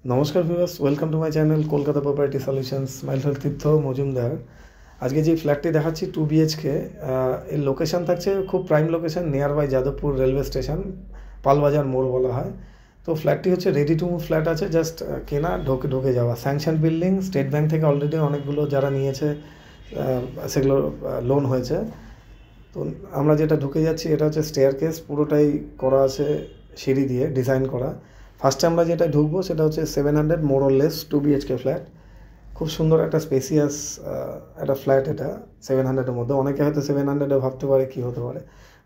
নমস্কার viewers, welcome to my channel Kolkata property solutions. মাইলটন তীর্থ মজুমদার। আজকে যে ফ্ল্যাটটি দেখাচ্ছি 2 BHK, এর লোকেশান থাকছে খুব prime location, near by Jadavpur railway station, Palbazar মোড় বলা হয়। তো ফ্ল্যাটটি হচ্ছে রেডি টু মুভ ফ্ল্যাট আছে, জাস্ট কেনা ঢুকে যাওয়া। স্যাংশন বিল্ডিং, স্টেট ব্যাংক থেকে অলরেডি অনেকগুলো যারা নিয়েছে সেগুলো লোন হয়েছে। তো আমরা যেটা ঢুকে যাচ্ছি এটা হচ্ছে স্টেয়ারকেস, পুরোটাই করা আছে সিঁড়ি দিয়ে ডিজাইন করা। ফার্স্টে আমরা যেটা ঢুকবো সেটা হচ্ছে 700 more or less 2 BHK flat. খুব সুন্দর একটা স্পেসিয়াস একটা ফ্ল্যাট এটা 700-এর মধ্যে। অনেকে হয়তো 700-এ ভাবতে পারে কী হতে পারে,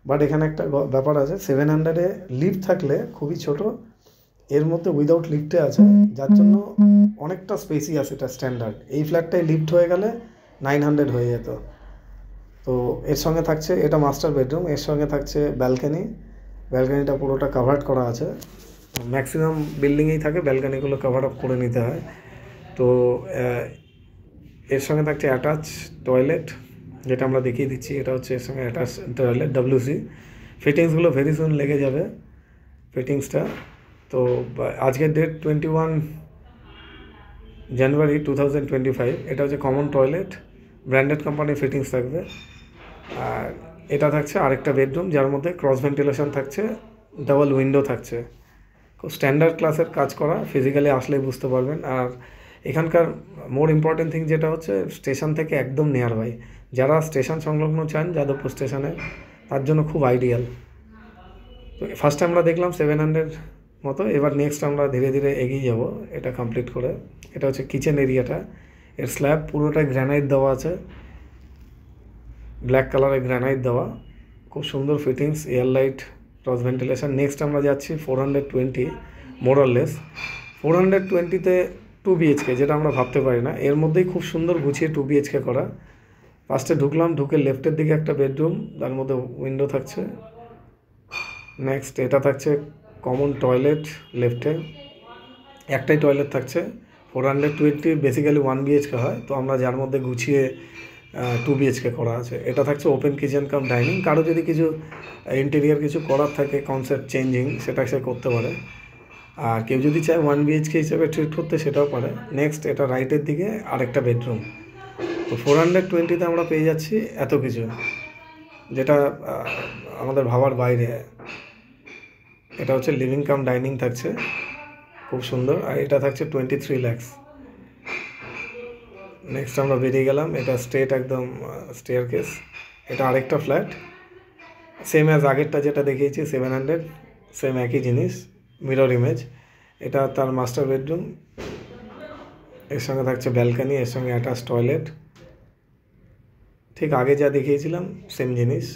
বাট এখানে একটা ব্যাপার আছে। 700-এ লিফট থাকলে খুবই ছোট, এর মধ্যে উইদাউট লিফটে আছে, যার জন্য অনেকটা স্পেসিয়াস, এটা স্ট্যান্ডার্ড। এই ফ্ল্যাটটায় লিফট হয়ে গেলে 900 হয়ে যেত। তো এর সঙ্গে থাকছে, এটা মাস্টার বেডরুম, এর সঙ্গে থাকছে ব্যালকানি। ব্যালকানিটা পুরোটা কাভার্ড করা আছে। ম্যাক্সিমাম বিল্ডিংয়েই থাকে, ব্যালকানিগুলো কাভার আপ করে নিতে হয়। তো এর সঙ্গে থাকছে অ্যাটাচ টয়লেট, যেটা আমরা দেখিয়ে দিচ্ছি। এটা হচ্ছে এর সঙ্গে অ্যাটাচ টয়লেট, WC। ফিটিংসগুলো ভেরি সুন লেগে যাবে ফিটিংসটা। তো আজকের ডেট 21 জানুয়ারি 2025। এটা হচ্ছে কমন টয়লেট, ব্র্যান্ডেড কোম্পানির ফিটিংস থাকবে। আর এটা থাকছে আরেকটা বেডরুম, যার মধ্যে ক্রস ভেন্টিলেশন থাকছে, ডাবল উইন্ডো থাকছে। খুব স্ট্যান্ডার্ড ক্লাসের কাজ করা, ফিজিক্যালি আসলেই বুঝতে পারবেন। আর এখানকার মোর ইম্পর্টেন্ট থিং যেটা হচ্ছে স্টেশন থেকে একদম নিয়ার বাই। যারা স্টেশন সংলগ্ন চান যাদবপুর স্টেশনে, তার জন্য খুব আইডিয়াল। তো ফার্স্ট আমরা দেখলাম 700 মতো, এবার নেক্সট আমরা ধীরে ধীরে এগিয়ে যাব এটা কমপ্লিট করে। এটা হচ্ছে কিচেন এরিয়াটা, এর স্ল্যাব পুরোটা গ্র্যানাইট দেওয়া আছে, ব্ল্যাক কালারের গ্র্যানাইট দেওয়া, খুব সুন্দর fittings, air light, cross ventilation. Next আমরা যাচ্ছি 420 মোর অর লেস। 420-তে 2 BHK, যেটা আমরা ভাবতে পারি না, এর মধ্যেই খুব সুন্দর গুছিয়ে 2 BHK করা। ফার্স্টে ঢুকলাম, ঢুকে লেফটের দিকে একটা বেডরুম, তার মধ্যে উইন্ডো থাকছে। নেক্সট এটা থাকছে কমন টয়লেট, লেফটে একটাই টয়লেট থাকছে। 420 বেসিক্যালি 1 BHK হয়, তো আমরা যার মধ্যে গুছিয়ে 2 BHK করা আছে। এটা থাকছে ওপেন কিচেন কাম ডাইনিং। কারো যদি কিছু ইন্টেরিয়ার কিছু করার থাকে, কনসেপ্ট চেঞ্জিং, সেটা সে করতে পারে। আর কেউ যদি চায় 1 BHK হিসেবে ট্রিট করতে, সেটাও পারে। নেক্সট এটা রাইটের দিকে আরেকটা বেডরুম। তো 420-তে আমরা পেয়ে যাচ্ছি এত কিছু, যেটা আমাদের ভাবার বাইরে। এটা হচ্ছে লিভিং কাম ডাইনিং থাকছে, খুব সুন্দর। আর এটা থাকছে 23 lakhs। নেক্সট আমরা বেরিয়ে গেলাম, এটা স্ট্রেট একদম স্টেয়ারকেস। এটা আরেকটা ফ্ল্যাট, সেম অ্যাজ আগেরটা যেটা দেখিয়েছি 700, সেম একই জিনিস, মিরর ইমেজ। এটা তার মাস্টার বেডরুম, এর সঙ্গে থাকছে ব্যালকানি, এর সঙ্গে অ্যাটাচ টয়লেট। ঠিক আগে যা দেখিয়েছিলাম সেম জিনিস,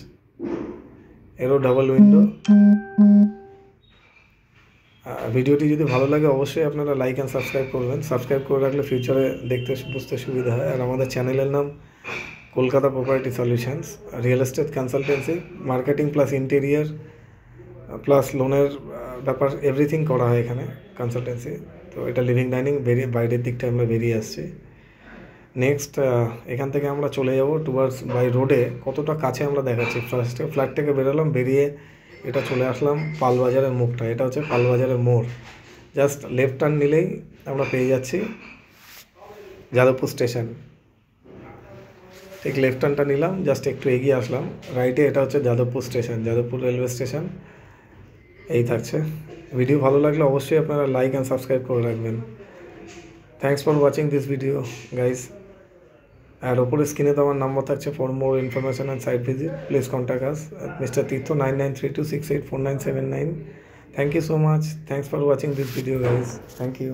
এরও ডাবল উইন্ডো। ভিডিওটি যদি ভালো লাগে অবশ্যই আপনারা লাইক অ্যান্ড সাবস্ক্রাইব করবেন। সাবস্ক্রাইব করে রাখলে ফিউচারে দেখতে বুঝতে সুবিধা হয়। আর আমাদের চ্যানেলের নাম Kolkata property solutions, real estate consultancy, marketing plus interior plus লোনের ব্যাপার, এভরিথিং করা হয় এখানে কনসালটেন্সি। তো এটা লিভিং ডাইনিং, বাইরের দিকটা আমরা বেরিয়ে আসছি। নেক্সট এখান থেকে আমরা চলে যাব টুয়ার্ডস বাই রোডে, কতটা কাছে আমরা দেখাচ্ছি। ফার্স্টে ফ্ল্যাট থেকে বেরোলাম, বেরিয়ে এটা চলে আসলাম পালবাজারের মুখটা। এটা হচ্ছে পালবাজারের মোড়, জাস্ট লেফট টার্ন নিলেই আমরা পেয়ে যাচ্ছি যাদবপুর স্টেশন। ঠিক লেফট টার্নটা নিলাম, জাস্ট একটু এগিয়ে আসলাম রাইটে, এটা হচ্ছে Jadavpur station, Jadavpur railway station. এই থাকছে। ভিডিও ভালো লাগলে অবশ্যই আপনারা লাইক অ্যান্ড সাবস্ক্রাইব করে রাখবেন। Thanks for watching this video guys. আর ওপরে স্ক্রিনে তো আমার নাম্বার থাকছে, for more information and site visit please contact us mister Tirtha 9932684979। Thank you so much. Thanks for watching this video guys. Thank you.